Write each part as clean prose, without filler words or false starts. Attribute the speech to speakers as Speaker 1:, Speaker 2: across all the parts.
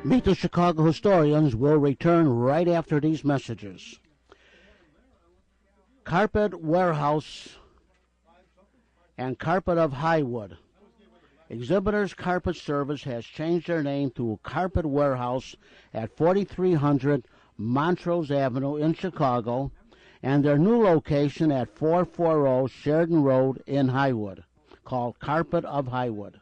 Speaker 1: Meet the Chicago Historians will return right after these messages. Carpet Warehouse and Carpet of Highwood. Exhibitors Carpet Service has changed their name to Carpet Warehouse at 4300 Montrose Avenue in Chicago, and their new location at 440 Sheridan Road in Highwood, called Carpet of Highwood.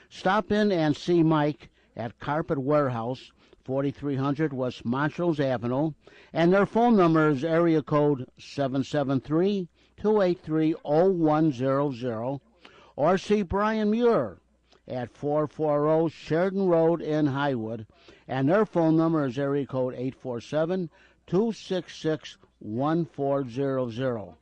Speaker 1: Stop in and see Mike at Carpet Warehouse, 4300 West Montrose Avenue, and their phone number is area code 773-283-0100, or see Brian Muir at 440 Sheridan Road in Highwood, and their phone number is area code 847-266-1400.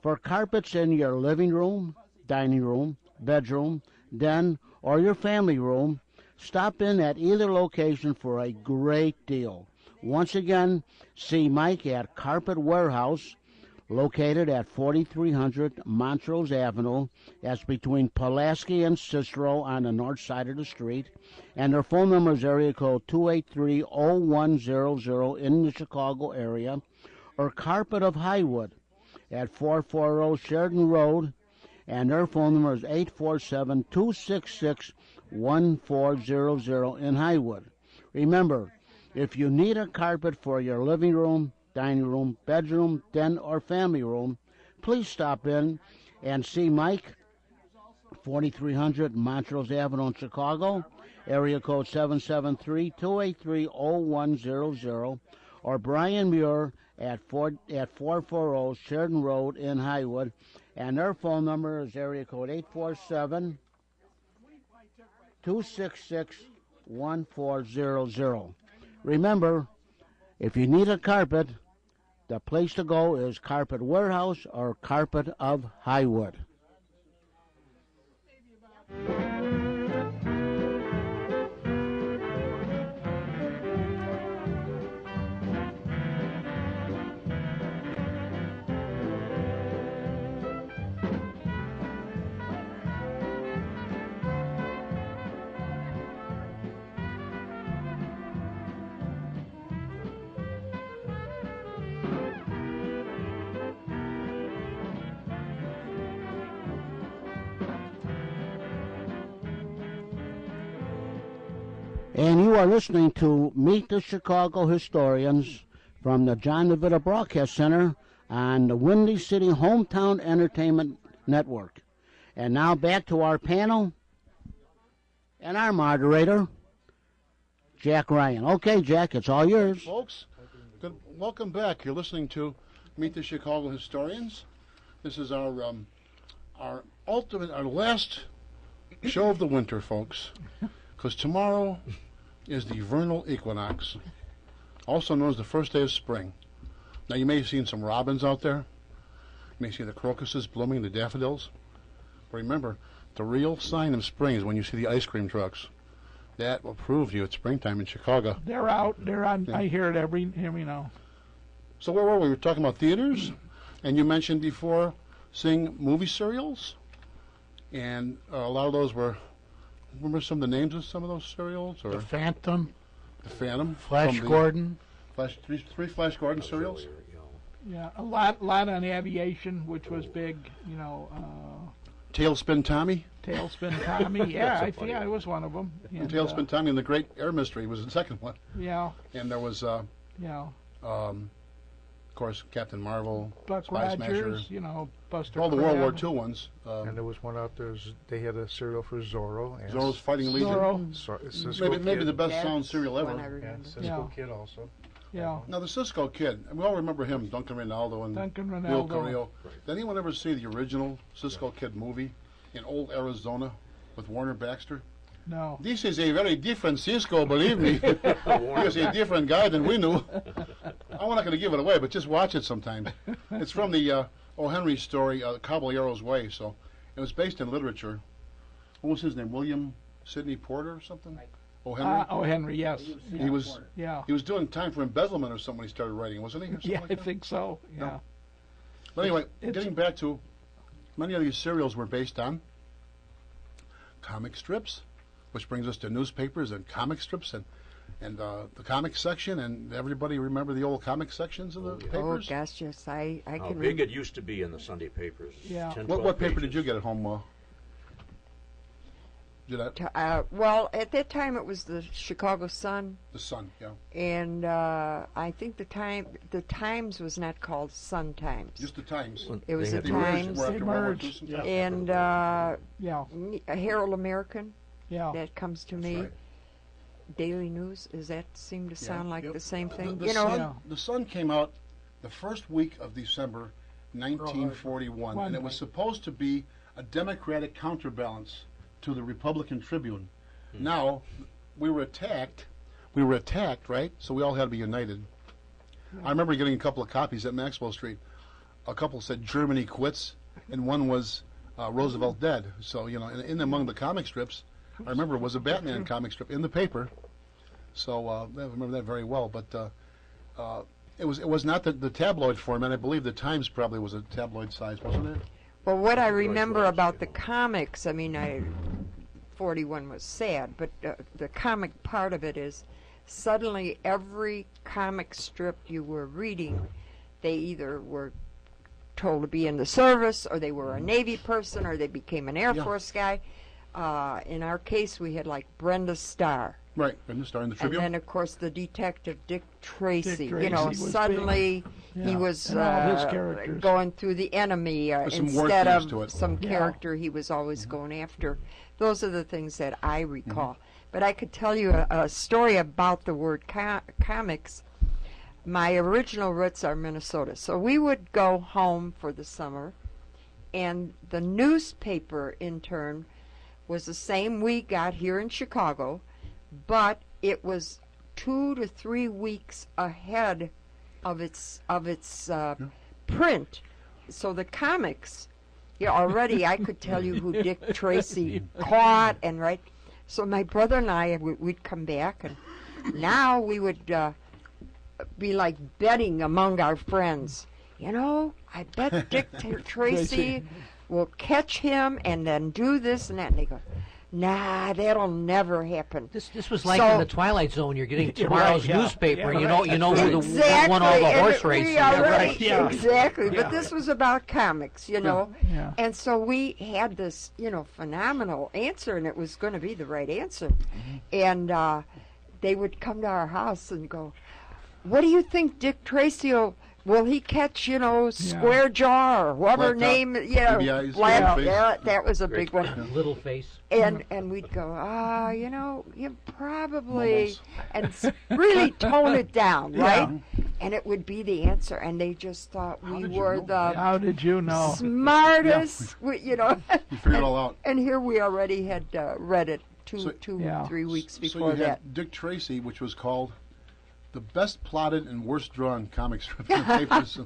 Speaker 1: For carpets in your living room, dining room, bedroom, den, or your family room, stop in at either location for a great deal. Once again, see Mike at Carpet Warehouse, located at 4300 Montrose Avenue. That's between Pulaski and Cicero on the north side of the street. And their phone number is area code 283-0100 in the Chicago area. Or Carpet of Highwood at 440 Sheridan Road. And their phone number is 847-266-1400 in Highwood. Remember, if you need a carpet for your living room, dining room, bedroom, den, or family room, please stop in and see Mike, 4300 Montrose Avenue in Chicago, area code 773-283-0100, or Brian Muir at 440 Sheridan Road in Highwood, and their phone number is area code 847-266-1400. Remember, if you need a carpet, the place to go is Carpet Warehouse or Carpet of Highwood. And you are listening to Meet the Chicago Historians from the John DeVita Broadcast Center on the Windy City Hometown Entertainment Network. And now back to our panel and our moderator, Jack Ryan. Okay, Jack, it's all yours.
Speaker 2: Folks, welcome back. You're listening to Meet the Chicago Historians. This is our last show of the winter, folks, because tomorrow is the vernal equinox, also known as the first day of spring. Now, you may have seen some robins out there. You may see the crocuses blooming, the daffodils. But remember, the real sign of spring is when you see the ice cream trucks. That will prove to you it's springtime in Chicago.
Speaker 3: They're out. They're on. Yeah. I hear it every now.
Speaker 2: So where were we? We were talking about theaters, and you mentioned before seeing movie serials, and a lot of those were. Remember some of the names of some of those serials? Or
Speaker 3: The Phantom.
Speaker 2: The Phantom.
Speaker 3: Flash Gordon.
Speaker 2: Three Flash Gordon serials.
Speaker 3: Yeah, a lot on aviation, which was big.
Speaker 2: Tailspin Tommy.
Speaker 3: Tailspin Tommy. Yeah, I think I was one of them.
Speaker 2: And Tailspin Tommy and the Great Air Mystery was the second one.
Speaker 3: Yeah.
Speaker 2: And there was of course, Captain Marvel,
Speaker 3: Buck
Speaker 2: Spice
Speaker 3: Rogers,
Speaker 2: Masher,
Speaker 3: Buster
Speaker 2: all the
Speaker 3: Crab.
Speaker 2: World War II ones.
Speaker 4: And there was one out there. They had a serial for Zorro. And
Speaker 2: Zorro's Fighting Legion.
Speaker 3: Zorro.
Speaker 2: Maybe the best sound serial ever.
Speaker 4: And Cisco Kid also.
Speaker 3: Yeah.
Speaker 2: Now the Cisco Kid, we all remember him, Duncan Ronaldo and Will Carrillo. Did anyone ever see the original Cisco Kid movie in old Arizona with Warner Baxter?
Speaker 3: No.
Speaker 2: This is a very different Cisco, believe me. He was a different guy than we knew. I'm not going to give it away, but just watch it sometime. It's from the O. Henry story, Caballero's Way, so it was based in literature. What was his name? William Sidney Porter or something? O. Henry?
Speaker 3: O. Henry, yes.
Speaker 2: He was doing time for embezzlement or something when he started writing, wasn't he?
Speaker 3: Yeah, I think so. Yeah.
Speaker 2: No. But anyway, getting back to many of these serials were based on comic strips, which brings us to newspapers and comic strips. And and the comic section, and everybody remember the old comic sections of the
Speaker 5: Oh,
Speaker 2: papers?
Speaker 5: gosh, yes, I
Speaker 6: How
Speaker 5: can
Speaker 6: big it used to be in the Sunday papers.
Speaker 3: Yeah.
Speaker 6: 10,
Speaker 2: What
Speaker 6: 12
Speaker 2: paper did
Speaker 6: pages.
Speaker 2: you get at home?
Speaker 5: well, at that time it was the Chicago Sun,
Speaker 2: The Sun, yeah.
Speaker 5: and I think the Times was not called Sun Times.
Speaker 2: Just the Times.
Speaker 5: It was
Speaker 6: They
Speaker 5: the
Speaker 6: had
Speaker 5: Times
Speaker 2: After World War II
Speaker 3: merged.
Speaker 2: sometime?
Speaker 5: and
Speaker 3: Yeah,
Speaker 5: Herald American.
Speaker 3: yeah.
Speaker 5: That comes to me.
Speaker 2: right.
Speaker 5: Daily News. Does that seem to sound like
Speaker 2: Yep.
Speaker 5: the same thing?
Speaker 2: The
Speaker 5: You know,
Speaker 2: Sun,
Speaker 3: Yeah.
Speaker 2: the Sun came out the first week of December 1941, and it was supposed to be a Democratic counterbalance to the Republican Tribune. Now, we were attacked, right? So we all had to be united. I remember getting a couple of copies at Maxwell Street. A couple said Germany quits, and one was Roosevelt dead. So, you know, in among the comic strips, I remember it was a Batman comic strip in the paper. So I remember that very well. But it was not the tabloid format. I believe the Times probably was a tabloid size, wasn't it?
Speaker 5: well, what I remember
Speaker 6: was,
Speaker 5: about
Speaker 6: yeah.
Speaker 5: the comics, I mean, 41 was sad, but the comic part of it is suddenly every comic strip you were reading, they either were told to be in the service, or they were a Navy person, or they became an Air
Speaker 2: Yeah.
Speaker 5: Force guy. In our case, we had like Brenda Starr.
Speaker 2: Right, in the Star and the
Speaker 5: And
Speaker 2: Tribune.
Speaker 5: then, of course, the detective Dick Tracy.
Speaker 3: Dick
Speaker 5: You know,
Speaker 3: Tracy was
Speaker 5: suddenly he
Speaker 3: Yeah.
Speaker 5: was
Speaker 3: And all his characters.
Speaker 5: going through the enemy
Speaker 2: With some war
Speaker 5: instead
Speaker 2: themes
Speaker 5: of
Speaker 2: to it.
Speaker 5: some
Speaker 3: Yeah.
Speaker 5: character he was always going after. Those are the things that I recall.
Speaker 2: Mm-hmm.
Speaker 5: But I could tell you a story about the word comics. My original roots are Minnesota, so we would go home for the summer, and the newspaper intern was the same we got here in Chicago, but it was 2 to 3 weeks ahead of its print. So the comics, yeah, already I could tell you who Dick Tracy caught and right. So my brother and I, we'd come back, and now we would be like betting among our friends. You know, I bet Dick Tracy will catch him and then do this and that. And they go, nah, that'll never happen.
Speaker 7: This was like
Speaker 5: So-
Speaker 7: in the Twilight Zone. You're getting
Speaker 3: Yeah,
Speaker 7: tomorrow's
Speaker 3: right, yeah.
Speaker 7: newspaper.
Speaker 3: Yeah,
Speaker 7: You know,
Speaker 3: right.
Speaker 7: you know who
Speaker 5: Exactly.
Speaker 7: won all the
Speaker 5: and
Speaker 7: horse
Speaker 5: we
Speaker 7: races.
Speaker 5: already-
Speaker 3: Yeah.
Speaker 5: Exactly.
Speaker 3: Yeah.
Speaker 5: But this was about comics, you know.
Speaker 3: Yeah.
Speaker 5: And so we had this, you know, phenomenal answer, and it was going to be the right answer. And they would come to our house and go, "What do you think Dick Tracy will he catch, you know, Square Jaw or whatever
Speaker 2: Laptop,
Speaker 5: name, you know,
Speaker 2: BBI's,
Speaker 5: Black,
Speaker 2: Face.
Speaker 5: yeah, that was a big one."
Speaker 7: Little face.
Speaker 5: And we'd go, you know, you probably,
Speaker 2: Mumbles.
Speaker 5: and really tone it down, right? And it would be the answer. And they just thought we
Speaker 2: did you
Speaker 5: were
Speaker 2: know
Speaker 5: the
Speaker 3: How did you know?
Speaker 5: smartest, you know.
Speaker 2: You figured it all out.
Speaker 5: And here we already had read it
Speaker 2: So-
Speaker 5: 3 weeks
Speaker 2: So
Speaker 5: before
Speaker 2: you
Speaker 5: that.
Speaker 2: had Dick Tracy, which was called the best plotted and worst drawn comic strip in the papers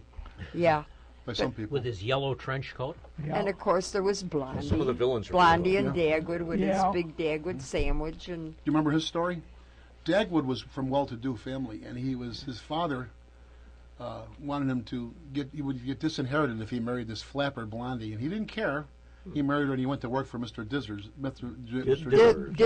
Speaker 5: Yeah.
Speaker 2: by some people.
Speaker 7: With his yellow trench coat.
Speaker 3: Yeah.
Speaker 5: And of course there was Blondie.
Speaker 6: Some of the villains were
Speaker 5: Blondie
Speaker 6: good.
Speaker 5: and Dagwood with
Speaker 3: Yeah.
Speaker 5: his big Dagwood sandwich. And
Speaker 2: Do you remember his story? Dagwood was from well-to-do family, and his father wanted him to he would get disinherited if he married this flapper Blondie, and he didn't care. He married her and he went to work for Mr. Dithers.
Speaker 6: Dithers.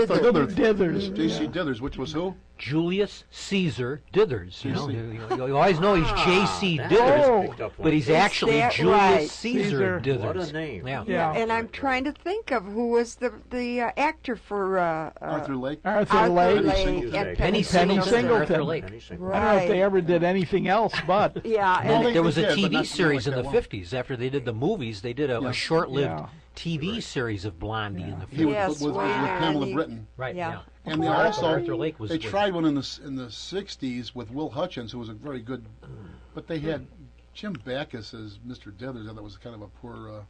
Speaker 5: Dithers.
Speaker 2: J.C. Dithers, which was who?
Speaker 7: Julius Caesar Dithers. You know,
Speaker 2: JC.
Speaker 7: you always know he's J.C.
Speaker 6: That
Speaker 7: Dithers,
Speaker 6: is picked up
Speaker 7: but he's
Speaker 5: Is
Speaker 7: actually
Speaker 5: that
Speaker 7: Julius
Speaker 5: right?
Speaker 7: Caesar
Speaker 3: Caesar.
Speaker 7: Dithers.
Speaker 6: What a name.
Speaker 7: Yeah.
Speaker 3: Yeah.
Speaker 5: And I'm trying to think of who was the actor for
Speaker 2: Arthur Lake.
Speaker 3: Arthur
Speaker 5: Arthur
Speaker 3: Lake.
Speaker 5: Lake
Speaker 6: Singleton.
Speaker 5: and
Speaker 7: Penny
Speaker 3: Penny
Speaker 7: Singleton and Arthur
Speaker 3: Singleton.
Speaker 7: Lake.
Speaker 6: Anything.
Speaker 3: I don't know if they
Speaker 5: Right.
Speaker 3: ever did anything else, but
Speaker 5: Yeah,
Speaker 2: Well,
Speaker 5: and
Speaker 2: they-
Speaker 7: There was a
Speaker 2: did, but
Speaker 7: TV
Speaker 2: not
Speaker 7: series
Speaker 2: like
Speaker 7: in the
Speaker 2: that one.
Speaker 7: 50s. After they did the movies, they did a
Speaker 2: Yeah.
Speaker 7: short-lived
Speaker 3: Yeah.
Speaker 7: TV series of Blondie in the
Speaker 2: He
Speaker 7: 50s.
Speaker 2: was
Speaker 5: Yes,
Speaker 2: with
Speaker 5: way
Speaker 2: Pamela
Speaker 5: back.
Speaker 2: Britton.
Speaker 7: Right,
Speaker 5: Yeah.
Speaker 7: yeah.
Speaker 2: And they
Speaker 7: Arthur
Speaker 2: also
Speaker 7: Lake was
Speaker 2: they
Speaker 7: with-
Speaker 2: tried one in the '60s with Will Hutchins, who was a very good, but they had Jim Backus as Mr. Dithers, and that was kind of a poor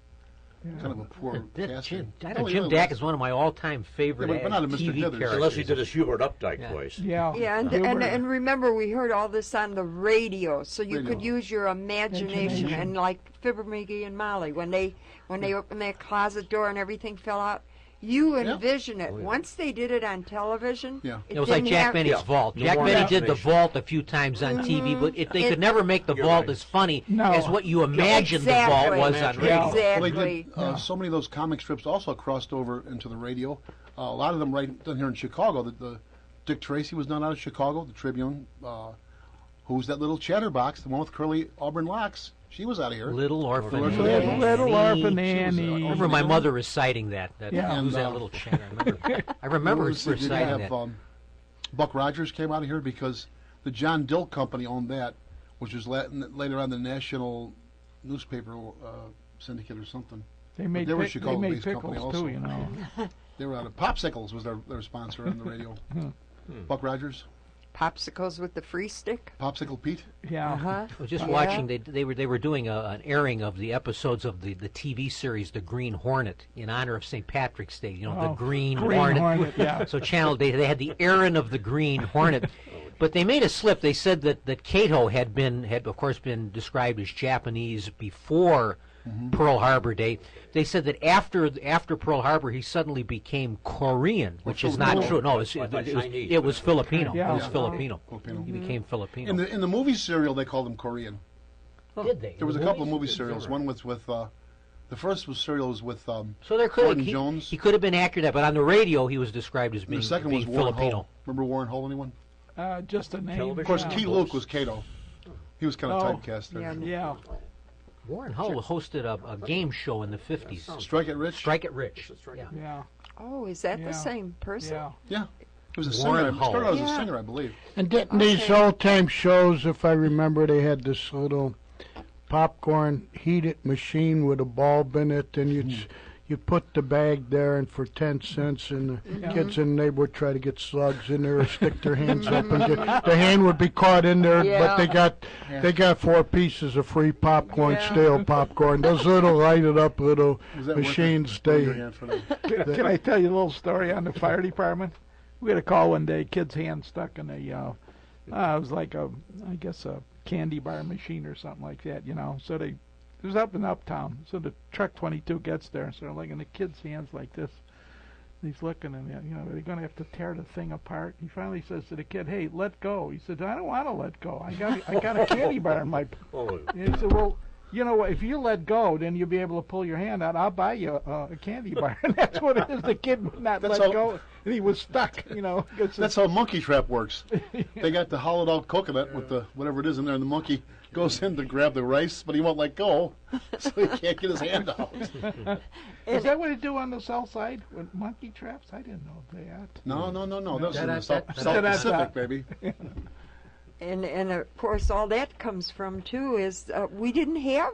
Speaker 2: casting.
Speaker 7: I
Speaker 2: Oh,
Speaker 7: know Jim
Speaker 2: yeah,
Speaker 7: Dack is one of my all-time favorite
Speaker 2: Yeah, but not a Mr.
Speaker 7: TV
Speaker 2: Dithers.
Speaker 7: characters.
Speaker 6: Unless he did his Hubert Updike
Speaker 7: Yeah.
Speaker 6: voice.
Speaker 3: yeah.
Speaker 5: yeah, and remember we heard all this on the radio, so you could
Speaker 2: Radio.
Speaker 5: use your imagination. And like Fibber McGee and Molly, when they opened that closet door and everything fell out, you envision it. Once they did it on television,
Speaker 2: Yeah.
Speaker 7: It was like
Speaker 5: didn't
Speaker 7: Jack
Speaker 5: have-
Speaker 7: Benny's
Speaker 6: Yeah.
Speaker 7: Vault.
Speaker 6: No
Speaker 7: Jack
Speaker 6: more
Speaker 7: Benny did the
Speaker 6: imagination.
Speaker 7: Vault a few times on TV, but they could never make the
Speaker 6: You're
Speaker 7: Vault
Speaker 6: right.
Speaker 7: as funny
Speaker 3: No.
Speaker 7: as what you imagined the Vault
Speaker 5: Exactly.
Speaker 7: was on radio.
Speaker 3: Yeah.
Speaker 2: Well, they
Speaker 5: Exactly.
Speaker 2: did. So many of those comic strips also crossed over into the radio. A lot of them right down here in Chicago. The Dick Tracy was done out of Chicago, the Tribune. Who's that little chatterbox, the one with curly auburn locks? She was out of here.
Speaker 7: Little Orphan
Speaker 2: Orphan
Speaker 7: Annie.
Speaker 2: Annie.
Speaker 3: Little Orphan
Speaker 7: I
Speaker 3: Annie.
Speaker 7: remember my mother reciting that.
Speaker 3: Yeah.
Speaker 7: Who's
Speaker 2: And,
Speaker 7: that little chatter? I remember
Speaker 2: Did you
Speaker 7: reciting
Speaker 2: have,
Speaker 7: that.
Speaker 2: Buck Rogers came out of here because the John Dill Company owned that, which was later on the National Newspaper Syndicate or something.
Speaker 3: They made,
Speaker 2: they were
Speaker 3: they made
Speaker 2: Chicago-based company
Speaker 3: pickles
Speaker 2: also.
Speaker 3: too, you know.
Speaker 2: They were out of Popsicles was their sponsor on the radio. Buck Rogers,
Speaker 5: Popsicles with the free stick.
Speaker 2: Popsicle Pete.
Speaker 3: Yeah.
Speaker 5: Uh-huh.
Speaker 7: I was just
Speaker 5: Yeah.
Speaker 7: watching. They were doing an airing of the episodes of the TV series The Green Hornet in honor of St. Patrick's Day. You know, the
Speaker 3: Oh,
Speaker 7: Green
Speaker 3: Green
Speaker 7: Hornet.
Speaker 3: Hornet, yeah.
Speaker 7: So they had the Aaron of the Green Hornet, but they made a slip. They said that Cato had of course been described as Japanese before Pearl Harbor Day. They said that after Pearl Harbor he suddenly became Korean, which is not
Speaker 2: Filipino.
Speaker 7: true. No,
Speaker 6: Chinese.
Speaker 7: it was Filipino.
Speaker 3: Yeah.
Speaker 7: It was
Speaker 3: Yeah.
Speaker 7: Filipino.
Speaker 2: Filipino.
Speaker 7: He became Filipino.
Speaker 2: In the movie serial, they called him Korean.
Speaker 7: Did they?
Speaker 2: There was a couple of movie serials. One was with the first serial was with
Speaker 7: So there could
Speaker 2: Gordon Jones.
Speaker 7: he could have been accurate, but on the radio he was described as
Speaker 2: And
Speaker 7: being,
Speaker 2: the second
Speaker 7: being
Speaker 2: was Warren
Speaker 7: Filipino.
Speaker 2: Hull. Remember Warren Hull? Anyone?
Speaker 3: Just a name.
Speaker 2: Of course,
Speaker 3: yeah.
Speaker 2: Key Luke was Cato. He was kind of
Speaker 3: Oh.
Speaker 2: typecast there.
Speaker 5: Yeah.
Speaker 3: Yeah.
Speaker 7: Warren Hull hosted a game show in the 50s.
Speaker 2: Strike It Rich.
Speaker 7: Strike It Rich. Yeah.
Speaker 3: Yeah.
Speaker 5: Oh, is that
Speaker 3: Yeah.
Speaker 5: the same person?
Speaker 3: Yeah.
Speaker 2: Yeah. He was a
Speaker 7: Warren
Speaker 2: singer. He
Speaker 7: Hull.
Speaker 2: started out as a
Speaker 5: Yeah.
Speaker 2: singer, I believe.
Speaker 8: And didn't these old time shows, if I remember, they had this little popcorn heated machine with a bulb in it, and you put the bag there, and for 10 cents, and the kids in the neighborhood try to get slugs in there or stick their hands up, and the hand would be caught in there,
Speaker 5: Yeah.
Speaker 8: but they got 4 pieces of free popcorn,
Speaker 5: Yeah.
Speaker 8: stale popcorn. Those little lighted up little
Speaker 2: Was that worth it?
Speaker 8: machines,
Speaker 2: Throw your
Speaker 8: they
Speaker 2: hand for that.
Speaker 3: Can I tell you a little story on the fire department? We had a call one day, kid's hand stuck in a, it was like a candy bar machine or something like that, you know. So it was up in Uptown. So the truck 22 gets there, so they're like in the kid's hands like this. And he's looking and, you know, they're going to have to tear the thing apart. He finally says to the kid, "Hey, let go." He said, "I don't want to let go. I got a candy bar in my."
Speaker 6: Oh,
Speaker 3: And he said, "Well, you know, if you let go, then you'll be able to pull your hand out. I'll buy you a candy bar." And that's what it is. The kid would not
Speaker 2: That's
Speaker 3: let
Speaker 2: how-
Speaker 3: go, and he was stuck. You know, 'cause
Speaker 2: That's how Monkey Trap works. They got the hollowed out coconut with the whatever it is in there, and the monkey goes in to grab the rice, but he won't let go, so he can't get his hand out.
Speaker 3: is that what they do on the south side with monkey traps? I didn't know that.
Speaker 2: No. That was in the South
Speaker 3: Da-da-da.
Speaker 2: Pacific, baby.
Speaker 5: And of course, all that comes from too is we didn't have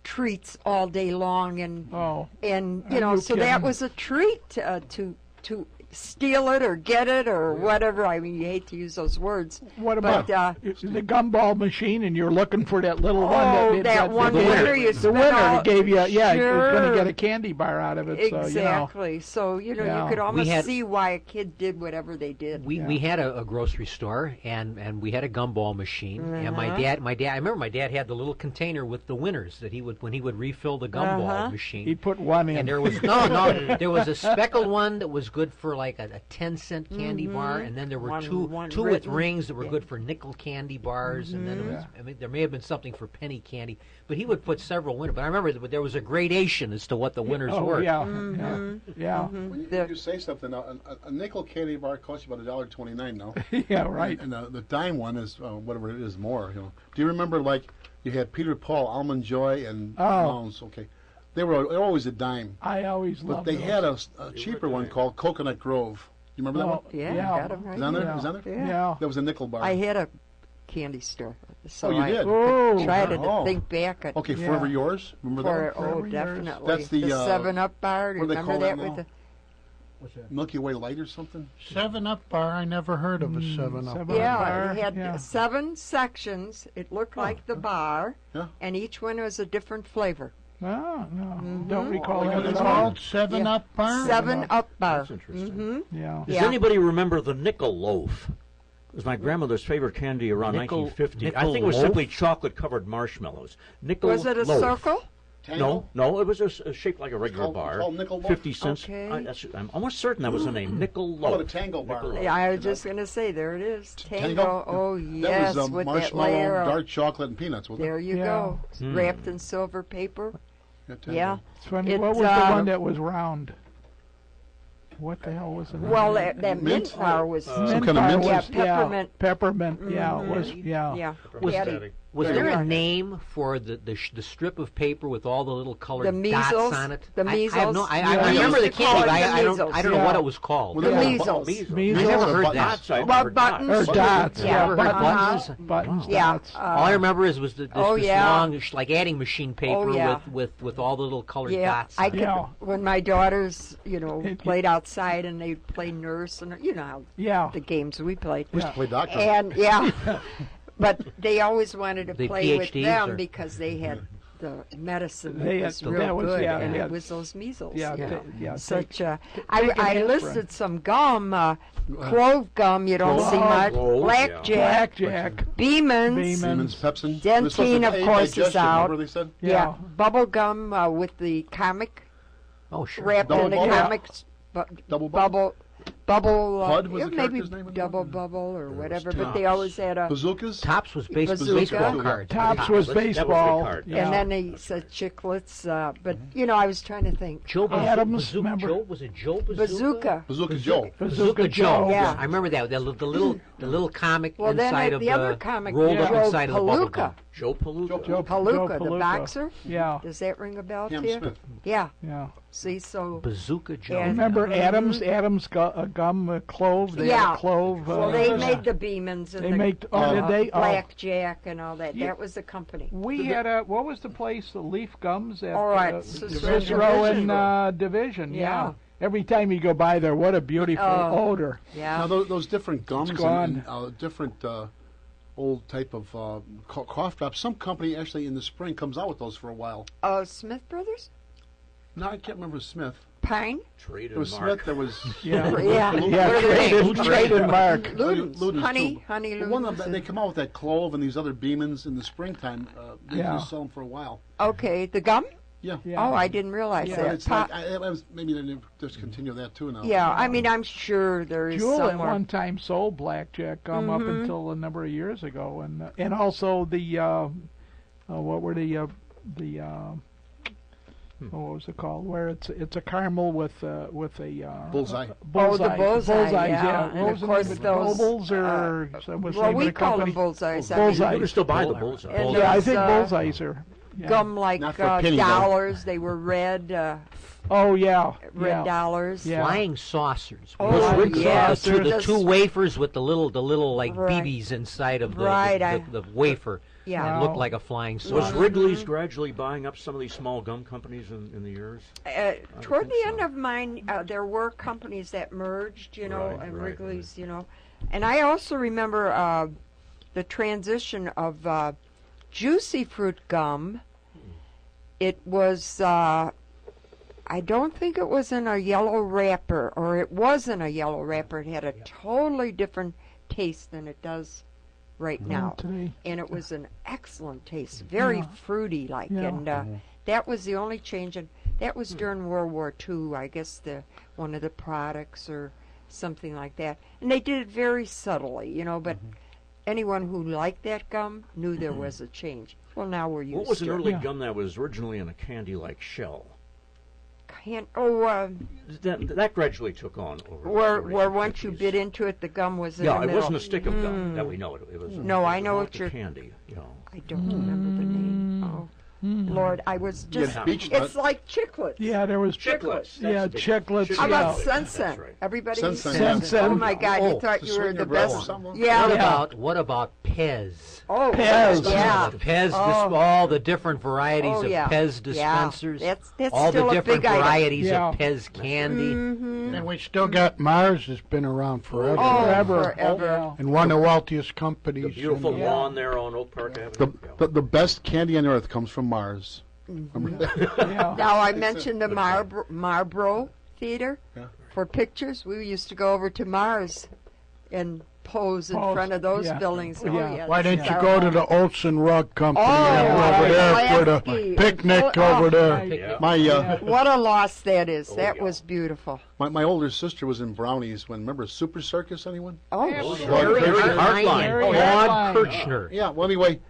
Speaker 5: treats all day long, and
Speaker 3: Oh,
Speaker 5: you
Speaker 3: Are
Speaker 5: know,
Speaker 3: you
Speaker 5: so that
Speaker 3: kidding?
Speaker 5: was a treat to steal it or get it or whatever. I mean, you hate to use those words.
Speaker 3: what about
Speaker 5: But,
Speaker 3: the gumball machine? And you're looking for that little one.
Speaker 5: Oh, that one winner you
Speaker 3: the
Speaker 5: spent
Speaker 3: winner
Speaker 5: all-
Speaker 3: that gave you, yeah, you're going
Speaker 5: Sure.
Speaker 3: to get a candy bar out of it. So, you know.
Speaker 5: Exactly. So, you know,
Speaker 3: Yeah.
Speaker 5: you could
Speaker 3: We
Speaker 5: almost
Speaker 7: had-
Speaker 5: see why a kid did whatever they did.
Speaker 7: We had a grocery store and we had a gumball machine and my dad I remember my dad had the little container with the winners that he would when he would refill the gumball machine.
Speaker 3: He'd put one in.
Speaker 7: And there was there was a speckled one that was good for like a 10-cent candy bar, and then there were
Speaker 5: One
Speaker 7: two with
Speaker 5: written.
Speaker 7: rings that were good for nickel candy bars, and then it was, I mean, there may have been something for penny candy, but he would put several winners. But I remember that there was a gradation as to what the winners
Speaker 3: Oh,
Speaker 7: were.
Speaker 3: yeah,
Speaker 5: Mm-hmm.
Speaker 3: yeah,
Speaker 2: When
Speaker 5: The-
Speaker 2: you say something, now, a nickel candy bar costs you about $1.29 now.
Speaker 3: yeah. Yeah, right.
Speaker 2: And the dime one is whatever it is more. You know. Do you remember like you had Peter Paul, Almond Joy, and Mounds? Okay, they were always a dime,
Speaker 3: I always
Speaker 2: but
Speaker 3: loved
Speaker 2: they
Speaker 3: those.
Speaker 2: had a cheaper one called Coconut Grove. You remember that one?
Speaker 5: Yeah,
Speaker 3: Yeah.
Speaker 5: got 'em right
Speaker 2: Is that on there?
Speaker 3: Yeah.
Speaker 2: Is that there?
Speaker 5: Yeah.
Speaker 3: Yeah.
Speaker 2: That was a nickel bar.
Speaker 5: I had a candy store, so
Speaker 2: Oh, you
Speaker 5: I
Speaker 2: did?
Speaker 3: Oh,
Speaker 5: tried to
Speaker 2: Oh.
Speaker 5: think back at
Speaker 2: Okay,
Speaker 3: Yeah.
Speaker 2: Forever Yours. Remember
Speaker 5: for
Speaker 2: that one?
Speaker 5: oh,
Speaker 3: Forever Yours.
Speaker 5: definitely
Speaker 2: That's the,
Speaker 5: 7-Up bar.
Speaker 2: what do they
Speaker 5: Remember
Speaker 2: call
Speaker 5: that
Speaker 2: that
Speaker 5: with
Speaker 2: now?
Speaker 5: the
Speaker 2: Milky Way Light or something?
Speaker 8: 7-Up bar. I never heard of a 7-Up
Speaker 3: 7-Up
Speaker 8: bar.
Speaker 5: yeah,
Speaker 3: bar,
Speaker 5: it had
Speaker 3: yeah.
Speaker 5: 7 sections. It looked like the bar,
Speaker 2: Yeah.
Speaker 5: and each one was a different flavor.
Speaker 3: No, no,
Speaker 5: Mm-hmm.
Speaker 3: don't recall
Speaker 2: Like
Speaker 3: that
Speaker 2: a
Speaker 3: at
Speaker 8: It's
Speaker 3: all.
Speaker 8: called 7-Up bar?
Speaker 5: 7-Up bar.
Speaker 6: that's interesting.
Speaker 5: Mm-hmm.
Speaker 3: Yeah.
Speaker 6: Does
Speaker 5: Yeah.
Speaker 6: anybody remember the nickel loaf? It was my grandmother's favorite candy around
Speaker 7: Nickel-
Speaker 6: 1950. I
Speaker 7: nickel
Speaker 6: think it was
Speaker 7: loaf?
Speaker 6: simply chocolate-covered marshmallows. Nickel
Speaker 5: Was it a
Speaker 6: loaf.
Speaker 5: circle?
Speaker 6: No, it was shaped like a regular
Speaker 2: called-
Speaker 6: bar.
Speaker 2: it's called nickel loaf?
Speaker 6: 50 cents.
Speaker 5: Okay.
Speaker 6: I'm almost certain that was the name. Nickel
Speaker 2: How
Speaker 6: loaf.
Speaker 2: about a Tango bar?
Speaker 6: Nickel loaf.
Speaker 5: Yeah, I was just going to say, there it is.
Speaker 2: Tango?
Speaker 5: Tango. Oh, yes,
Speaker 2: That was
Speaker 5: with that
Speaker 2: marshmallow,
Speaker 5: layer of...
Speaker 2: dark chocolate, and peanuts, wasn't
Speaker 5: There you
Speaker 3: Yeah.
Speaker 5: go.
Speaker 6: Hmm.
Speaker 5: Wrapped in silver paper.
Speaker 2: it? Tango.
Speaker 5: Yeah.
Speaker 3: It's funny.
Speaker 5: It,
Speaker 3: What was the
Speaker 5: uh,
Speaker 3: one that was round? What the hell was it?
Speaker 5: Well, that mint
Speaker 2: Mint?
Speaker 5: bar was
Speaker 2: Some kind of mint?
Speaker 5: yeah,
Speaker 3: Yeah,
Speaker 5: peppermint.
Speaker 3: peppermint. Yeah, it was. Yeah.
Speaker 5: Yeah,
Speaker 7: Was
Speaker 5: Patty.
Speaker 7: Was
Speaker 5: Yeah.
Speaker 7: there a
Speaker 5: Yeah.
Speaker 7: name for the strip of paper with all the little colored
Speaker 5: The measles,
Speaker 7: dots on it?
Speaker 5: the
Speaker 7: I have
Speaker 5: measles.
Speaker 7: no. I
Speaker 5: Yeah.
Speaker 7: remember
Speaker 5: We
Speaker 7: the
Speaker 5: used to call
Speaker 7: candy,
Speaker 5: it
Speaker 7: but
Speaker 5: the
Speaker 7: I don't
Speaker 5: measles.
Speaker 7: know
Speaker 3: Yeah.
Speaker 7: what it was called.
Speaker 2: Well,
Speaker 5: The
Speaker 2: they-
Speaker 5: measles.
Speaker 3: Measles.
Speaker 7: I never heard that.
Speaker 6: Dots, I
Speaker 5: Well,
Speaker 6: heard
Speaker 5: buttons.
Speaker 3: Or dots.
Speaker 5: Yeah,
Speaker 7: Never heard
Speaker 5: buttons.
Speaker 7: buttons.
Speaker 3: Buttons.
Speaker 5: Yeah.
Speaker 3: Dots.
Speaker 7: All I remember is was this
Speaker 5: Oh, yeah.
Speaker 7: long, like adding machine paper
Speaker 5: yeah.
Speaker 7: with all the little colored
Speaker 5: Yeah,
Speaker 7: dots.
Speaker 5: I
Speaker 7: on it.
Speaker 5: could,
Speaker 3: Yeah.
Speaker 5: when my daughters,
Speaker 3: It-
Speaker 5: played outside and they'd play nurse and you know how
Speaker 3: Yeah.
Speaker 5: the games we played.
Speaker 2: We used to play doctor.
Speaker 5: And yeah, but they always wanted to
Speaker 7: The
Speaker 5: play with
Speaker 7: PhDs,
Speaker 5: them
Speaker 7: or-
Speaker 5: because they had the medicine that
Speaker 3: They had
Speaker 5: was
Speaker 3: the-
Speaker 5: real
Speaker 3: that was-
Speaker 5: good,
Speaker 3: yeah,
Speaker 5: and
Speaker 3: they
Speaker 5: it
Speaker 3: had-
Speaker 5: was those measles.
Speaker 3: Yeah.
Speaker 5: you know.
Speaker 3: Yeah.
Speaker 5: Such a,
Speaker 3: take
Speaker 5: I
Speaker 3: an aspirin.
Speaker 5: listed some gum, clove gum. You don't see much.
Speaker 6: Clove,
Speaker 5: Blackjack,
Speaker 3: Blackjack.
Speaker 5: Beeman's.
Speaker 2: Siemens, Pepsin.
Speaker 5: Dentine,
Speaker 2: They're supposed to
Speaker 5: of
Speaker 2: aid
Speaker 5: course, is
Speaker 2: digestion,
Speaker 5: out.
Speaker 2: Remember they said?
Speaker 5: Yeah, bubble gum with the comic
Speaker 7: Oh, sure.
Speaker 5: wrapped
Speaker 2: Double
Speaker 5: in the
Speaker 2: bubble?
Speaker 5: comics.
Speaker 2: Double bubble?
Speaker 5: Bubble.
Speaker 2: Bud was the
Speaker 5: maybe
Speaker 2: character's name?
Speaker 5: double bubble or whatever. But
Speaker 2: Tops.
Speaker 5: they always had a.
Speaker 2: Bazookas?
Speaker 7: Tops was
Speaker 5: Bazooka.
Speaker 7: baseball cards.
Speaker 3: Tops was
Speaker 6: That was the
Speaker 3: baseball.
Speaker 6: card.
Speaker 3: Yeah.
Speaker 5: And then they said chiclets. But I was trying to think.
Speaker 7: Joe
Speaker 3: Adams,
Speaker 7: Bazooka.
Speaker 3: remember?
Speaker 7: Joe, was it Joe Bazooka?
Speaker 5: Bazooka.
Speaker 2: Bazooka Joe.
Speaker 3: Bazooka Joe.
Speaker 5: Yeah.
Speaker 7: I remember that. The little comic
Speaker 5: Well, then
Speaker 7: inside of
Speaker 5: the other comic,
Speaker 7: rolled up
Speaker 5: Joe
Speaker 7: inside of the bubble
Speaker 5: Palooka.
Speaker 7: gum.
Speaker 6: Joe Palooka.
Speaker 3: Joe
Speaker 5: Palooka, the
Speaker 3: Palooka.
Speaker 5: boxer.
Speaker 3: Yeah.
Speaker 5: Does that ring a bell
Speaker 2: Cam
Speaker 5: to you?
Speaker 2: Smith.
Speaker 5: Yeah.
Speaker 3: Yeah.
Speaker 5: See, so.
Speaker 7: Bazooka Joe.
Speaker 5: And-
Speaker 3: Remember Adams? Adams gum clove. They had
Speaker 5: Yeah.
Speaker 3: a clove.
Speaker 5: Well, they made the Beemans and
Speaker 3: They
Speaker 5: the
Speaker 3: made. Oh, did they? Oh.
Speaker 5: Blackjack and all that.
Speaker 3: Yeah.
Speaker 5: That was the company.
Speaker 3: We had a. What was the place? The Leaf Gums at
Speaker 5: All right,
Speaker 3: Cicero
Speaker 5: Cicero
Speaker 3: and Division. Yeah.
Speaker 5: Yeah.
Speaker 3: Every time you go by there, what a beautiful
Speaker 5: Oh.
Speaker 3: odor.
Speaker 5: Yeah.
Speaker 2: Now those different gums
Speaker 3: gone.
Speaker 2: and different old type of cough drops. Some company actually in the spring comes out with those for a while.
Speaker 5: Smith Brothers?
Speaker 2: No, I can't remember Smith.
Speaker 5: Pine?
Speaker 6: Trade
Speaker 2: There was
Speaker 6: and Mark.
Speaker 2: Smith. There was
Speaker 3: Yeah.
Speaker 5: Yeah.
Speaker 3: Yeah,
Speaker 5: What are they?
Speaker 3: trade and mark.
Speaker 5: Ludens.
Speaker 2: Ludens,
Speaker 5: Honey,
Speaker 2: too.
Speaker 5: honey
Speaker 2: But one of
Speaker 5: Ludens.
Speaker 2: them, they come out with that clove and these other Beemans in the springtime. They
Speaker 3: Yeah.
Speaker 2: just sell them for a while.
Speaker 5: Okay, the gum?
Speaker 2: Yeah.
Speaker 3: Yeah.
Speaker 5: Oh, I didn't realize
Speaker 3: Yeah.
Speaker 2: But
Speaker 5: that.
Speaker 2: it's like, I was, maybe they didn't discontinue that too now.
Speaker 5: Yeah, I mean, I'm sure there is
Speaker 3: Jewel at
Speaker 5: somewhere.
Speaker 3: one time sold blackjack gum up until a number of years ago, and also the what were the what was it called? Where it's a caramel with a
Speaker 2: Bullseye.
Speaker 3: bullseye.
Speaker 5: bullseye, yeah.
Speaker 3: What
Speaker 5: And
Speaker 3: was
Speaker 5: of
Speaker 3: the
Speaker 5: course
Speaker 3: name of it?
Speaker 5: those,
Speaker 3: Nobles or so was the
Speaker 5: Well,
Speaker 3: name
Speaker 5: we
Speaker 3: of the
Speaker 5: call them
Speaker 3: company?
Speaker 5: bullseyes. I
Speaker 3: Bullseye.
Speaker 6: You can still buy the
Speaker 7: Bullseye.
Speaker 6: bullseye.
Speaker 5: And
Speaker 3: Yeah, I
Speaker 5: those,
Speaker 3: think bullseyes are. Yeah.
Speaker 5: Gum like
Speaker 2: Not for a penny, though.
Speaker 5: dollars. They were red,
Speaker 3: Oh yeah,
Speaker 5: red
Speaker 3: yeah.
Speaker 5: dollars.
Speaker 3: Yeah.
Speaker 7: Flying saucers.
Speaker 5: Oh,
Speaker 7: With
Speaker 5: yes.
Speaker 7: the
Speaker 5: Just-
Speaker 7: two wafers with the little like
Speaker 5: Right.
Speaker 7: BBs inside of the
Speaker 5: Right,
Speaker 7: the wafer.
Speaker 5: Yeah.
Speaker 7: It looked like a flying
Speaker 6: Was
Speaker 7: saucer.
Speaker 6: Wrigley's gradually buying up some of these small gum companies in the years?
Speaker 5: Toward
Speaker 6: think
Speaker 5: the
Speaker 6: so.
Speaker 5: end of mine, there were companies that merged,
Speaker 6: Right,
Speaker 5: and
Speaker 6: right,
Speaker 5: Wrigley's, And I also remember the transition of Juicy Fruit gum. It was, I don't think it was in a yellow wrapper, or it was in a yellow wrapper. It had a totally different taste than it does right now.
Speaker 3: Today.
Speaker 5: And it was an excellent taste, very
Speaker 3: Yeah.
Speaker 5: fruity like,
Speaker 3: Yeah.
Speaker 5: and that was the only change. And that was during World War II, I guess one of the products or something like that. And they did it very subtly, but anyone who liked that gum knew there was a change. Well, now we're used
Speaker 6: What was an
Speaker 5: to
Speaker 6: early
Speaker 3: Yeah.
Speaker 6: gum that was originally in a candy-like shell?
Speaker 5: it.
Speaker 6: That gradually took on over.
Speaker 5: Where
Speaker 6: the
Speaker 5: where
Speaker 6: recent
Speaker 5: once you
Speaker 6: 50s.
Speaker 5: bit into it, the gum was in
Speaker 6: Yeah,
Speaker 5: the
Speaker 6: it
Speaker 5: middle.
Speaker 6: wasn't a stick of gum that we know. It was.
Speaker 5: No,
Speaker 6: it
Speaker 5: I
Speaker 6: was
Speaker 5: know
Speaker 6: like
Speaker 5: what
Speaker 6: the
Speaker 5: you're-
Speaker 6: candy.
Speaker 5: I don't remember the name. Oh, Lord, I was just.
Speaker 2: Yeah, beach
Speaker 5: It's
Speaker 2: nut.
Speaker 5: like chiclets.
Speaker 3: Yeah, there was
Speaker 6: Chiclets.
Speaker 3: Yeah,
Speaker 6: That's the big-
Speaker 3: chiclets.
Speaker 5: How about
Speaker 3: Yeah.
Speaker 5: Sensen?
Speaker 6: That's right.
Speaker 5: Everybody
Speaker 2: Sensen,
Speaker 5: used
Speaker 2: yeah.
Speaker 3: Sensen.
Speaker 5: Oh my God, you thought
Speaker 2: To
Speaker 5: you were
Speaker 2: swing
Speaker 5: the
Speaker 2: your breath or
Speaker 5: best.
Speaker 2: something?
Speaker 5: Yeah.
Speaker 7: What about Pez?
Speaker 5: Oh,
Speaker 3: Pez.
Speaker 5: Yeah.
Speaker 7: Pez,
Speaker 5: Oh.
Speaker 7: all the different varieties
Speaker 5: Oh,
Speaker 7: of
Speaker 5: yeah.
Speaker 7: Pez
Speaker 5: Yeah.
Speaker 7: dispensers,
Speaker 5: That's
Speaker 7: all
Speaker 5: still
Speaker 7: the
Speaker 5: a
Speaker 7: different
Speaker 5: big item.
Speaker 7: varieties
Speaker 3: Yeah.
Speaker 7: of Pez candy.
Speaker 8: And we still got Mars that's been around forever.
Speaker 5: Oh,
Speaker 3: Forever.
Speaker 5: forever.
Speaker 8: And one of the wealthiest companies.
Speaker 6: The beautiful
Speaker 3: Yeah.
Speaker 6: lawn there on Oak Park Avenue.
Speaker 2: The best candy on earth comes from Mars.
Speaker 3: Yeah.
Speaker 5: Now I mentioned the Marlboro Theater
Speaker 2: Yeah.
Speaker 5: for pictures. We used to go over to Mars and pose in
Speaker 3: Pose,
Speaker 5: front of those
Speaker 3: yeah.
Speaker 5: buildings. Oh,
Speaker 3: Yeah.
Speaker 5: yeah.
Speaker 8: Why
Speaker 5: this
Speaker 8: didn't
Speaker 5: is
Speaker 8: you
Speaker 5: our
Speaker 8: go to
Speaker 5: home.
Speaker 8: the Olson Rug Company
Speaker 5: Oh,
Speaker 8: over there for the
Speaker 5: Lasky.
Speaker 8: picnic
Speaker 5: Oh,
Speaker 8: over there?
Speaker 6: Yeah.
Speaker 2: My
Speaker 5: What a loss that is. That
Speaker 6: yeah.
Speaker 5: was beautiful.
Speaker 2: my older sister was in Brownies when, remember Super Circus, anyone?
Speaker 5: Oh,
Speaker 7: Very
Speaker 2: Kirchner.
Speaker 7: hardline.
Speaker 3: Very
Speaker 7: Claude
Speaker 3: hardline.
Speaker 7: Kirchner.
Speaker 2: Yeah, well, anyway,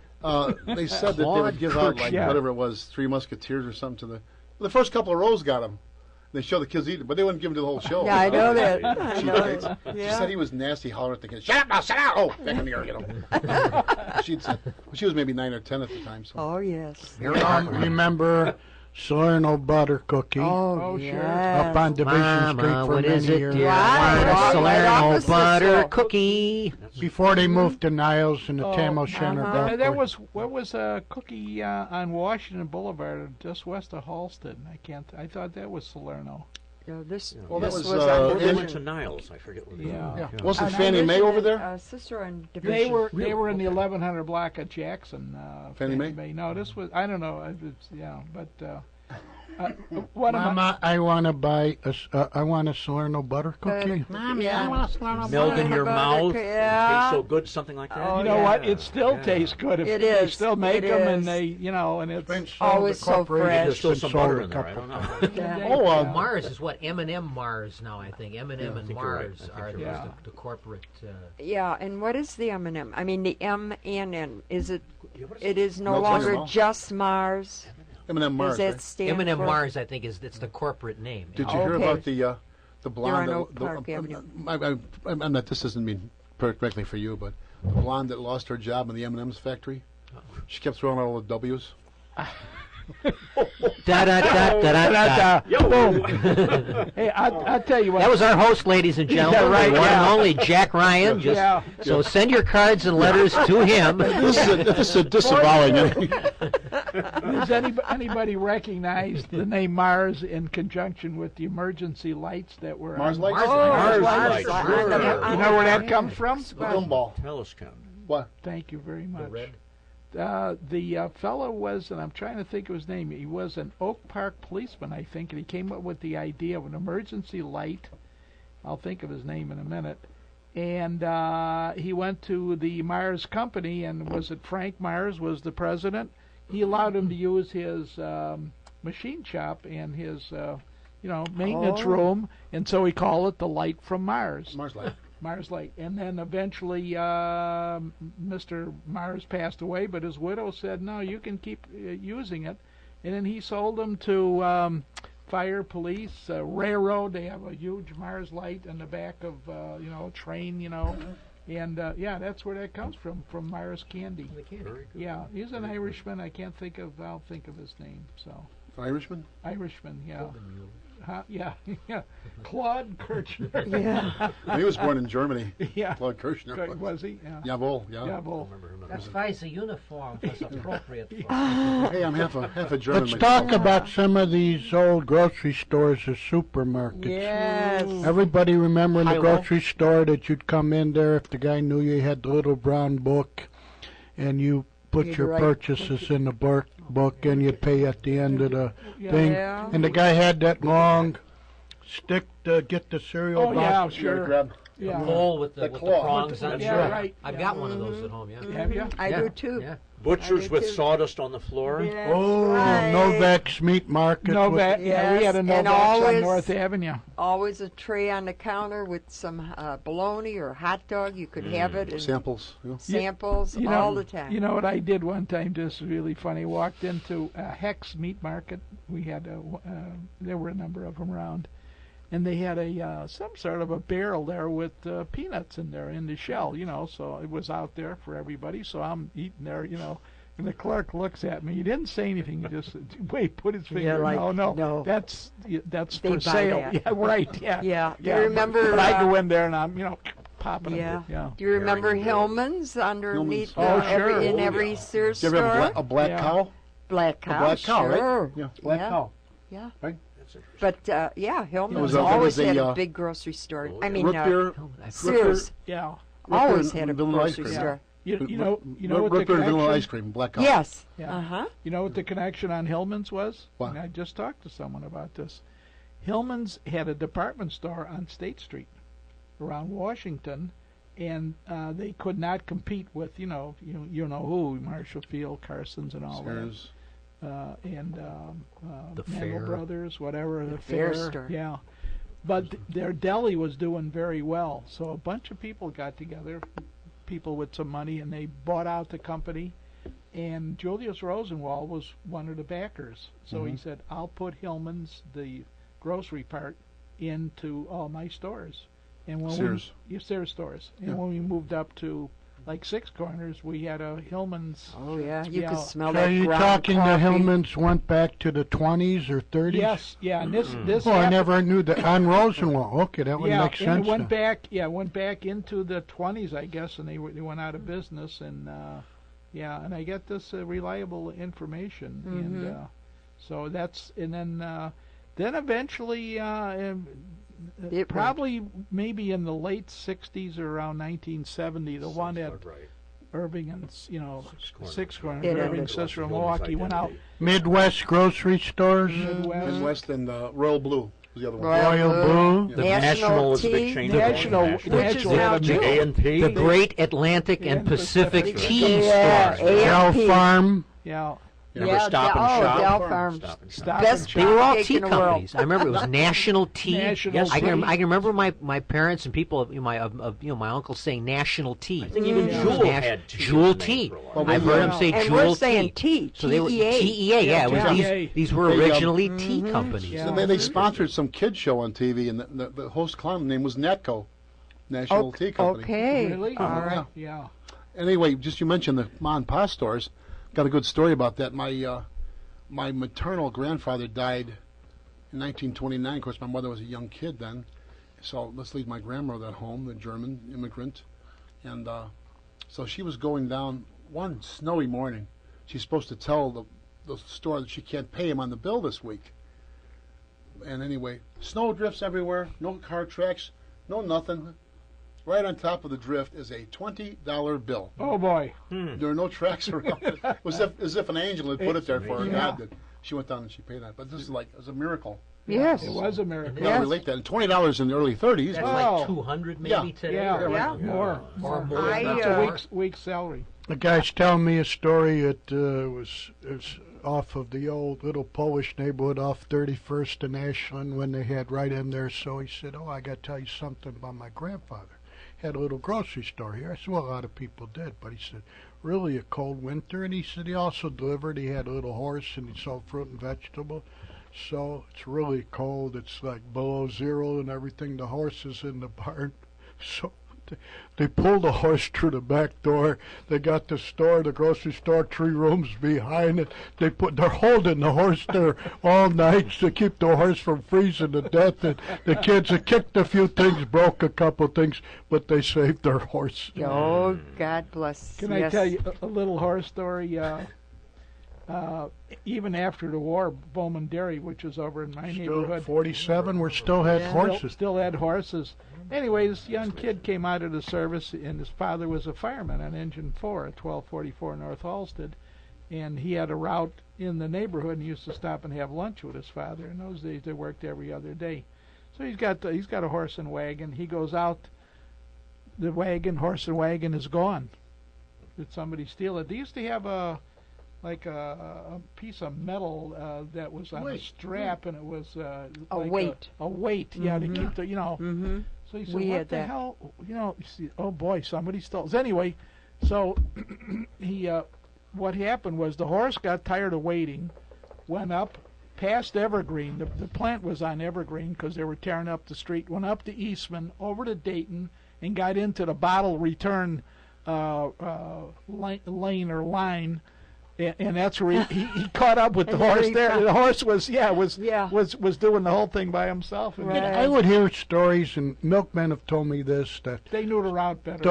Speaker 2: they said that they
Speaker 7: Claude
Speaker 2: would give out,
Speaker 7: Kirch,
Speaker 2: like,
Speaker 3: yeah.
Speaker 2: whatever it was, Three Musketeers or something to the first couple of rows got them. They show the kids eating, but they wouldn't give him to the whole show.
Speaker 5: Yeah, I know that. I
Speaker 2: She,
Speaker 5: know
Speaker 2: did.
Speaker 5: that.
Speaker 2: She
Speaker 5: Yeah.
Speaker 2: said he was nasty, hollering at the kids. Shut up now, sit down. Oh, back in the air, She'd said, she was maybe 9 or 10 at the time. So.
Speaker 5: Oh, yes.
Speaker 8: Remember Salerno butter cookie
Speaker 5: Oh,
Speaker 3: sure.
Speaker 5: yes.
Speaker 8: up on Division
Speaker 7: Mama,
Speaker 8: Street for
Speaker 7: what
Speaker 8: many
Speaker 7: is it,
Speaker 8: years.
Speaker 7: dear?
Speaker 5: Right,
Speaker 7: I want
Speaker 5: right
Speaker 7: a
Speaker 5: off
Speaker 7: Salerno
Speaker 5: the
Speaker 7: butter
Speaker 5: Cicero.
Speaker 7: cookie.
Speaker 8: Before they moved to Niles and the Tamo Center.
Speaker 5: uh-huh.
Speaker 8: golf
Speaker 3: There
Speaker 8: course.
Speaker 3: was a cookie on Washington Boulevard just west of Halsted. I thought that was Salerno.
Speaker 5: No, this,
Speaker 2: Well, that
Speaker 5: this
Speaker 2: was,
Speaker 5: was
Speaker 2: uh,
Speaker 5: on
Speaker 6: They went
Speaker 5: Division.
Speaker 6: to Niles. I forget what.
Speaker 3: Yeah.
Speaker 2: Yeah. Wasn't
Speaker 5: On
Speaker 2: Fannie Mae
Speaker 5: Division
Speaker 2: over
Speaker 5: and,
Speaker 2: there?
Speaker 5: Cicero and
Speaker 3: They
Speaker 5: Division.
Speaker 3: were in the 1100 block of Jackson.
Speaker 2: Fannie Mae?
Speaker 3: No, this was I don't know. One of my,
Speaker 8: Mama, I want to buy I want a Salerno butter cookie.
Speaker 5: Yeah.
Speaker 6: Meld in your mouth.
Speaker 5: Yeah.
Speaker 6: Tastes so good, something like that.
Speaker 5: Oh,
Speaker 3: you know
Speaker 5: yeah.
Speaker 3: what? It still
Speaker 6: Yeah.
Speaker 3: tastes good. If
Speaker 5: It
Speaker 3: they
Speaker 5: is.
Speaker 3: still make
Speaker 5: It
Speaker 3: them, and
Speaker 5: is.
Speaker 3: they, and it's
Speaker 8: Been sold
Speaker 5: Always
Speaker 8: to
Speaker 5: so
Speaker 8: corporations,
Speaker 5: fresh.
Speaker 6: There's still
Speaker 8: been
Speaker 6: some
Speaker 8: sold
Speaker 6: butter
Speaker 8: a
Speaker 6: in there. I
Speaker 8: couple
Speaker 6: don't know.
Speaker 5: Yeah.
Speaker 2: Oh,
Speaker 7: Mars is what M&M Mars now. I think M&M and
Speaker 6: think you're right.
Speaker 7: Mars
Speaker 6: I think
Speaker 7: are
Speaker 6: you're
Speaker 7: the,
Speaker 3: right.
Speaker 7: the corporate.
Speaker 5: Yeah, and what is the M&M? I mean, the M&N. Is it?
Speaker 6: Yeah, what is
Speaker 5: It is no
Speaker 2: Melts in your
Speaker 5: longer
Speaker 2: mouth.
Speaker 5: just Mars.
Speaker 2: M&M Mars.
Speaker 5: Does that
Speaker 2: Right?
Speaker 5: stand
Speaker 7: M&M
Speaker 5: for?
Speaker 7: Mars, I think, it's the corporate name.
Speaker 2: Did you hear
Speaker 5: Okay.
Speaker 2: about the blonde?
Speaker 5: on Oak Park Avenue.
Speaker 2: I'm not. This doesn't mean directly for you, but the blonde that lost her job in the M&M's factory. She kept throwing out all the W's.
Speaker 7: Da da da da da.
Speaker 3: boom. Hey, I'll tell you what.
Speaker 7: That was our host, ladies and gentlemen,
Speaker 3: Yeah, right,
Speaker 7: the one
Speaker 3: yeah.
Speaker 7: and only Jack Ryan. Just,
Speaker 3: Yeah.
Speaker 7: So send your cards and letters to him.
Speaker 2: This is a disavowing.
Speaker 3: Does anybody recognize the name Mars in conjunction with the emergency lights that were
Speaker 2: Mars
Speaker 3: on?
Speaker 2: lights.
Speaker 6: Mars
Speaker 5: Mars
Speaker 6: lights,
Speaker 5: lights.
Speaker 6: sure.
Speaker 3: You know where that comes from?
Speaker 2: The gumball.
Speaker 6: Telescope.
Speaker 2: What?
Speaker 3: Thank you very much.
Speaker 7: red?
Speaker 3: The fellow was, and I'm trying to think of his name, he was an Oak Park policeman, I think, and he came up with the idea of an emergency light. I'll think of his name in a minute. And he went to the Myers company, and was it Frank Myers was the president? He allowed him to use his machine shop and his, maintenance room, and so he called it the Light from Mars.
Speaker 2: Mars light.
Speaker 3: Mars Light. And then eventually Mr. Mars passed away, but his widow said, no, you can keep using it. And then he sold them to fire, police, railroad. They have a huge Mars Light in the back of, a train, And, that's where that comes from Mars Candy. Yeah, he's an Irishman. I'll think of his name. So,
Speaker 2: Irishman.
Speaker 3: Irishman, yeah. Yeah. Claude Kirchner.
Speaker 5: Yeah.
Speaker 2: He was born in Germany.
Speaker 3: Yeah.
Speaker 2: Claude Kirchner.
Speaker 3: Was he? Yeah.
Speaker 2: Jawohl. Yeah.
Speaker 3: Jawohl.
Speaker 7: That's why the uniform was appropriate for
Speaker 2: Hey, I'm half a German.
Speaker 8: Let's
Speaker 2: myself.
Speaker 8: talk about some of these old grocery stores or supermarkets.
Speaker 5: Yes.
Speaker 8: Everybody remember in the
Speaker 6: Hi-Lo?
Speaker 8: grocery store that you'd come in there if the guy knew you had the little brown book and you put
Speaker 5: You'd
Speaker 8: your
Speaker 5: write-
Speaker 8: purchases in the book and you'd pay at the end of the thing.
Speaker 5: Yeah.
Speaker 8: And the guy had that long stick to get the cereal
Speaker 3: Oh, yeah,
Speaker 8: box.
Speaker 2: You gotta
Speaker 3: sure.
Speaker 2: grab.
Speaker 3: Yeah.
Speaker 7: pole with the
Speaker 2: claw.
Speaker 7: prongs on.
Speaker 3: Yeah, right.
Speaker 7: I've got one of those at home. Yeah.
Speaker 3: Have you?
Speaker 5: I
Speaker 7: Yeah,
Speaker 5: do too.
Speaker 7: Yeah.
Speaker 6: Butchers
Speaker 5: I do
Speaker 6: with
Speaker 5: too.
Speaker 6: sawdust on the floor.
Speaker 5: That's
Speaker 8: Oh,
Speaker 5: right.
Speaker 8: Novak's Meat Market.
Speaker 3: Novak.
Speaker 8: with-
Speaker 3: Yeah, we had a
Speaker 5: Yes, and
Speaker 3: Novak on
Speaker 5: always-
Speaker 3: North Avenue.
Speaker 5: Always a tray on the counter with some bologna or hot dog. You could have it in
Speaker 2: Samples. You know?
Speaker 5: samples all the time.
Speaker 3: You know what I did one time? Just really funny. Walked into Hex Meat Market. We had there were a number of them around, and they had a some sort of a barrel there with peanuts in there in the shell. So it was out there for everybody. So I'm eating there. And the clerk looks at me. He didn't say anything. He just put his finger.
Speaker 5: like,
Speaker 3: no,
Speaker 5: no.
Speaker 3: that's
Speaker 5: They
Speaker 3: for
Speaker 5: buy
Speaker 3: sale.
Speaker 5: that.
Speaker 3: Yeah, right. Yeah.
Speaker 5: Yeah. Do you
Speaker 3: but-
Speaker 5: remember?
Speaker 3: But I go in there and I'm popping
Speaker 5: Yeah.
Speaker 3: them. Yeah.
Speaker 5: Do you remember Hillman's underneath
Speaker 3: Hillman's. Oh, sure.
Speaker 5: in
Speaker 3: Oh,
Speaker 5: every Sears
Speaker 2: Do you ever have
Speaker 5: store?
Speaker 2: a black
Speaker 3: Yeah.
Speaker 2: cow?
Speaker 5: Black cow.
Speaker 2: A black cow,
Speaker 5: sure.
Speaker 2: right? Yeah, black
Speaker 5: Yeah.
Speaker 2: cow.
Speaker 5: Yeah.
Speaker 2: Right?
Speaker 6: That's interesting.
Speaker 5: But Hillman's
Speaker 2: there was
Speaker 5: always
Speaker 2: a,
Speaker 5: had a
Speaker 2: uh,
Speaker 5: big grocery store.
Speaker 6: Oh,
Speaker 5: I
Speaker 6: yeah.
Speaker 5: mean,
Speaker 2: Root beer.
Speaker 5: Sears
Speaker 3: Yeah.
Speaker 5: always
Speaker 2: Root beer
Speaker 5: had a
Speaker 2: and vanilla ice
Speaker 5: grocery
Speaker 2: cream.
Speaker 5: store.
Speaker 3: You know what
Speaker 2: Root
Speaker 3: the
Speaker 2: beer and vanilla ice
Speaker 3: connection?
Speaker 2: cream. Black cow.
Speaker 5: Yes.
Speaker 3: Yeah.
Speaker 5: Uh huh.
Speaker 3: You know what the connection on Hillman's was?
Speaker 2: What?
Speaker 3: And I just talked to someone about this. Hillman's had a department store on State Street around Washington, and they could not compete with you know who, Marshall Field, Carson's, and all
Speaker 2: Sears.
Speaker 3: that, and
Speaker 7: The
Speaker 3: Mandel
Speaker 7: Fair.
Speaker 3: Brothers, whatever the
Speaker 5: Fair
Speaker 3: Fair,
Speaker 5: store.
Speaker 3: yeah. But their deli was doing very well, so a bunch of people got together, people with some money, and they bought out the company. And Julius Rosenwald was one of the backers, so he said, "I'll put Hillman's, the grocery part into all my stores. And when
Speaker 2: Sears.
Speaker 3: Sears stores. And
Speaker 2: Yeah.
Speaker 3: when we moved up to like Six Corners, we had a Hillman's.
Speaker 5: Oh yeah, you
Speaker 3: Yeah.
Speaker 5: could smell
Speaker 8: So
Speaker 5: that.
Speaker 8: are you
Speaker 5: ground
Speaker 8: talking the
Speaker 5: coffee.
Speaker 8: Hillmans went back to the 20s or 30s?
Speaker 3: Yes, yeah, and this
Speaker 8: Oh, I
Speaker 3: happened-
Speaker 8: never knew that. On Rosenwald. Okay, that would
Speaker 3: yeah,
Speaker 8: make
Speaker 3: and
Speaker 8: sense.
Speaker 3: it went
Speaker 8: then.
Speaker 3: back. Went back into the 20s, I guess, and they went out of business. And and I get this reliable information, and so that's and then eventually,
Speaker 5: It
Speaker 3: probably maybe in the late 60s or around 1970, the one at Irving and Six Corners,
Speaker 5: It
Speaker 3: Irving,
Speaker 5: ended.
Speaker 3: Cicero, Milwaukee went out.
Speaker 8: Midwest grocery stores.
Speaker 2: Midwest and Royal Blue was the other one.
Speaker 8: Royal Blue.
Speaker 6: The National was a big
Speaker 5: Tea,
Speaker 6: chain.
Speaker 3: National,
Speaker 5: Which is now
Speaker 3: had a big-
Speaker 5: too.
Speaker 6: A&P.
Speaker 7: The Great Atlantic and
Speaker 3: And
Speaker 7: Pacific
Speaker 3: Pacific.
Speaker 7: Tea
Speaker 5: Yeah,
Speaker 7: Stores.
Speaker 8: Del
Speaker 5: A&P.
Speaker 8: Farm.
Speaker 3: Yeah,
Speaker 6: Remember Stop and Shop?
Speaker 5: Del Farm.
Speaker 6: Stop and Shop.
Speaker 3: Stop
Speaker 5: Best
Speaker 3: and
Speaker 7: They
Speaker 3: Shop.
Speaker 7: were all
Speaker 5: Cake
Speaker 7: tea
Speaker 5: in the world.
Speaker 7: companies. I remember it was National Tea.
Speaker 3: National
Speaker 7: Yes, I can,
Speaker 3: Tea.
Speaker 7: I can remember my parents and people my uncle saying National Tea.
Speaker 6: I think even
Speaker 3: Yeah.
Speaker 6: Jewel
Speaker 7: Nash-
Speaker 6: had tea.
Speaker 7: Jewel
Speaker 6: in the name
Speaker 7: Tea.
Speaker 6: for a while.
Speaker 7: I've heard him say
Speaker 5: And
Speaker 7: Jewel
Speaker 5: we're saying tea.
Speaker 7: So they were
Speaker 5: TEA.
Speaker 7: TEA. Yeah, it was
Speaker 3: Yeah.
Speaker 7: these were
Speaker 2: They,
Speaker 7: originally tea companies.
Speaker 3: Yeah.
Speaker 2: And they sponsored some kid show on TV, and the host clown name was Natco, National Tea Company.
Speaker 5: Okay.
Speaker 3: Really?
Speaker 5: All right.
Speaker 2: Yeah.
Speaker 3: Yeah.
Speaker 2: Anyway, just you mentioned the mom and pop stores. Got a good story about that. My maternal grandfather died in 1929. Of course, my mother was a young kid then. So let's leave my grandmother at home, the German immigrant. And so she was going down one snowy morning. She's supposed to tell the store that she can't pay him on the bill this week. And anyway, snow drifts everywhere, no car tracks, no nothing. Right on top of the drift is a $20 bill.
Speaker 3: Oh boy.
Speaker 2: There are no tracks around it. It was as if an angel had put it there for her.
Speaker 3: Yeah.
Speaker 2: God did. She went down and she paid that. But this is like, it was a miracle.
Speaker 5: Yes.
Speaker 3: It was a miracle.
Speaker 2: You gotta relate that. And $20 in the early 30s.
Speaker 7: That's
Speaker 3: Oh.
Speaker 7: like 200 maybe
Speaker 2: Yeah.
Speaker 7: today.
Speaker 3: Yeah,
Speaker 5: Yeah.
Speaker 3: more.
Speaker 7: Or more.
Speaker 5: I,
Speaker 3: That's a week's salary.
Speaker 8: The guy's telling me a story. It was off of the old little Polish neighborhood off 31st and Ashland when they had right in there. So he said, "Oh, I got to tell you something about my grandfather. Had a little grocery store here." I said, "Well, a lot of people did," but he said, "Really, a cold winter?" And he said he also delivered. He had a little horse and he sold fruit and vegetable. So it's really cold. It's like below zero and everything. The horse is in the barn. So they pulled the horse through the back door. They got the store, the grocery store, 3 rooms behind it. They're holding the horse there all night to keep the horse from freezing to death. And the kids had kicked a few things, broke a couple things, but they saved their horse.
Speaker 5: Oh, God bless.
Speaker 3: Can I
Speaker 5: Yes.
Speaker 3: tell you a little horror story? Even after the war, Bowman Dairy, which is over in my
Speaker 8: Still
Speaker 3: neighborhood,
Speaker 8: 47, we still had horses.
Speaker 3: Still had horses. Anyway, this young kid came out of the service, and his father was a fireman on Engine 4 at 1244 North Halsted, and he had a route in the neighborhood, and he used to stop and have lunch with his father. In those days, they worked every other day. So he's got a horse and wagon. He goes out. The horse and wagon is gone. Did somebody steal it? They used to have a piece of metal that was on a strap, and it was
Speaker 5: A weight.
Speaker 3: A weight, yeah, to keep the
Speaker 5: Mm-hmm.
Speaker 3: So he said,
Speaker 5: We
Speaker 3: "What
Speaker 5: had
Speaker 3: the
Speaker 5: that.
Speaker 3: hell?" You see, oh boy, somebody stole. So anyway, so he, what happened was the horse got tired of waiting, went up past Evergreen. The plant was on Evergreen because they were tearing up the street. Went up to Eastman, over to Dayton, and got into the bottle return lane or line. And that's where he caught up with the
Speaker 5: And there
Speaker 3: horse
Speaker 5: he
Speaker 3: there.
Speaker 5: found-
Speaker 3: The horse was
Speaker 5: Yeah.
Speaker 3: was doing the whole thing by himself. And
Speaker 5: Right.
Speaker 8: I would hear stories, and milkmen have told me this, that
Speaker 3: they knew the route better.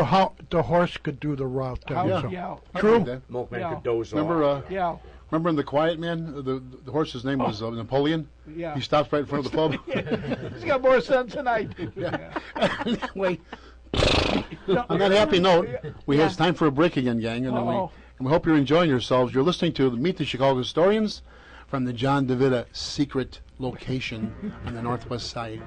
Speaker 8: the horse could do the route.
Speaker 3: How-
Speaker 8: himself.
Speaker 3: yeah,
Speaker 2: I
Speaker 8: True.
Speaker 2: heard that.
Speaker 6: Milkman
Speaker 3: Yeah.
Speaker 6: could doze
Speaker 2: Remember,
Speaker 6: off.
Speaker 3: yeah,
Speaker 2: Remember in The Quiet Man, the horse's name was Napoleon?
Speaker 3: yeah.
Speaker 2: He stops right in front of the pub.
Speaker 3: He's got more sense than I do.
Speaker 2: Anyway, on that happy note, it's time for a break again, gang. And we hope you're enjoying yourselves. You're listening to Meet the Chicago Historians from the John DeVita secret location on the Northwest Side.